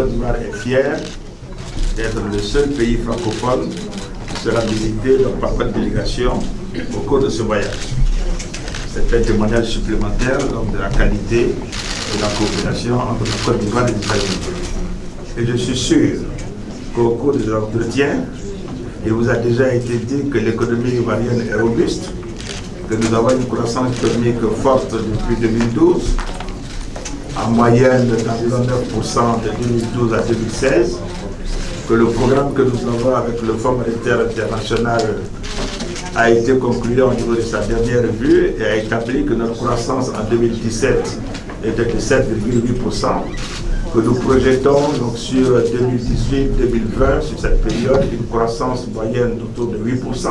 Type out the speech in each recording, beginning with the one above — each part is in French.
Côte d'Ivoire est fière d'être le seul pays francophone qui sera visité donc, par votre délégation au cours de ce voyage. C'est un témoignage supplémentaire donc, de la qualité de la coopération entre la Côte d'Ivoire et les États-Unis. Et je suis sûr qu'au cours des entretiens, il vous a déjà été dit que l'économie ivoirienne est robuste, que nous avons une croissance économique forte depuis 2012, en moyenne d'environ 9% de 2012 à 2016, que le programme que nous avons avec le Fonds monétaire international a été conclu au niveau de sa dernière revue et a établi que notre croissance en 2017 était de 7,8%, que nous projetons donc sur 2018-2020, sur cette période, une croissance moyenne autour de 8%,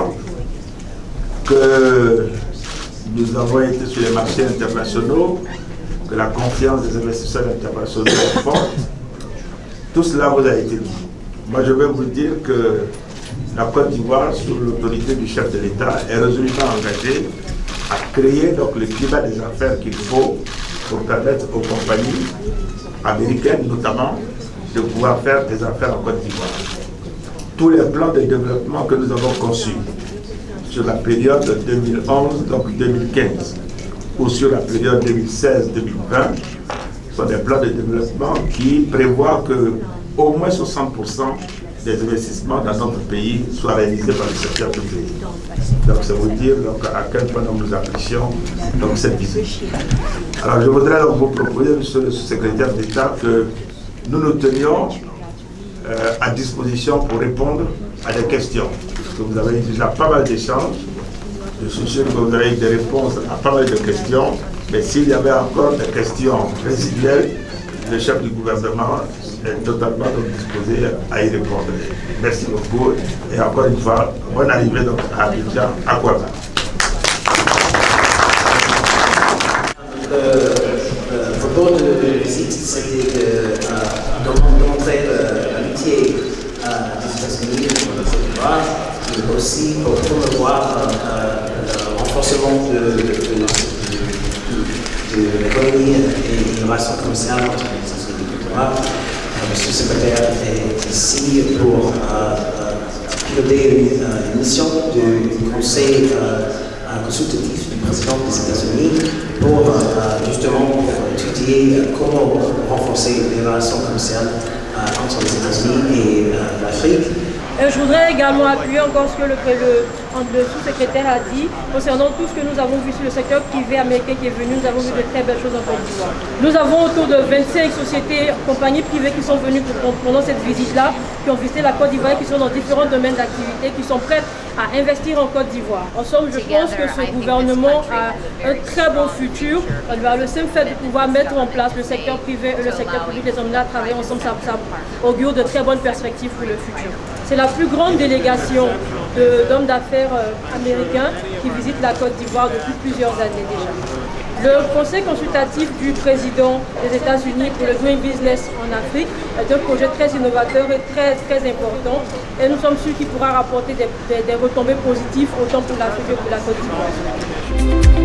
que nous avons été sur les marchés internationaux, que la confiance des investisseurs internationaux est forte. Tout cela vous a été dit. Moi, je vais vous dire que la Côte d'Ivoire, sous l'autorité du chef de l'État, est résolument engagée à créer donc, le climat des affaires qu'il faut pour permettre aux compagnies américaines, notamment, de pouvoir faire des affaires en Côte d'Ivoire. Tous les plans de développement que nous avons conçus sur la période 2011, donc 2015, ou sur la période 2016-2020, sont des plans de développement qui prévoient que au moins 60% des investissements dans notre pays soient réalisés par le secteur privé. Donc, ça veut dire donc, à quel point nous apprécions donc, cette visite. Alors, je voudrais donc vous proposer, monsieur le secrétaire d'État, que nous nous tenions à disposition pour répondre à des questions. Parce que vous avez déjà pas mal d'échanges. Je suis sûr que vous aurez des réponses à pas mal de questions. Mais s'il y avait encore des questions résiduelles, le chef du gouvernement est totalement disposé à y répondre. Merci beaucoup et encore une fois, bonne arrivée donc à Abidjan, à Kouaba. Le propos de visite, c'était de montrer l'amitié des États-Unis pour la Côte d'Ivoire, mais aussi pour promouvoir le renforcement de l'économie et l'innovation commerciale entre les États-Unis et la Côte d'Ivoire. Monsieur le secrétaire est ici pour piloter une mission du conseil consultatif du président des États-Unis pour justement étudier comment renforcer les relations commerciales entre les États-Unis et l'Afrique. Je voudrais également appuyer encore ce que le sous-secrétaire a dit concernant tout ce que nous avons vu sur le secteur privé américain qui est venu. Nous avons vu de très belles choses en Côte d'Ivoire. Nous avons autour de 25 sociétés, compagnies privées qui sont venues pendant cette visite-là, qui ont visité la Côte d'Ivoire, qui sont dans différents domaines d'activité, qui sont prêtes à investir en Côte d'Ivoire. En somme, je pense que ce gouvernement a un très bon futur. Le simple fait de pouvoir mettre en place le secteur privé et le secteur public, les hommes-là travailler ensemble, ça augure de très bonnes perspectives pour le futur. C'est la plus grande délégation d'hommes d'affaires américains qui visitent la Côte d'Ivoire depuis plusieurs années déjà. Le conseil consultatif du président des États-Unis pour le Doing Business en Afrique est un projet très innovateur et très important. Et nous sommes sûrs qu'il pourra rapporter des retombées positives autant pour l'Afrique que pour la Côte d'Ivoire.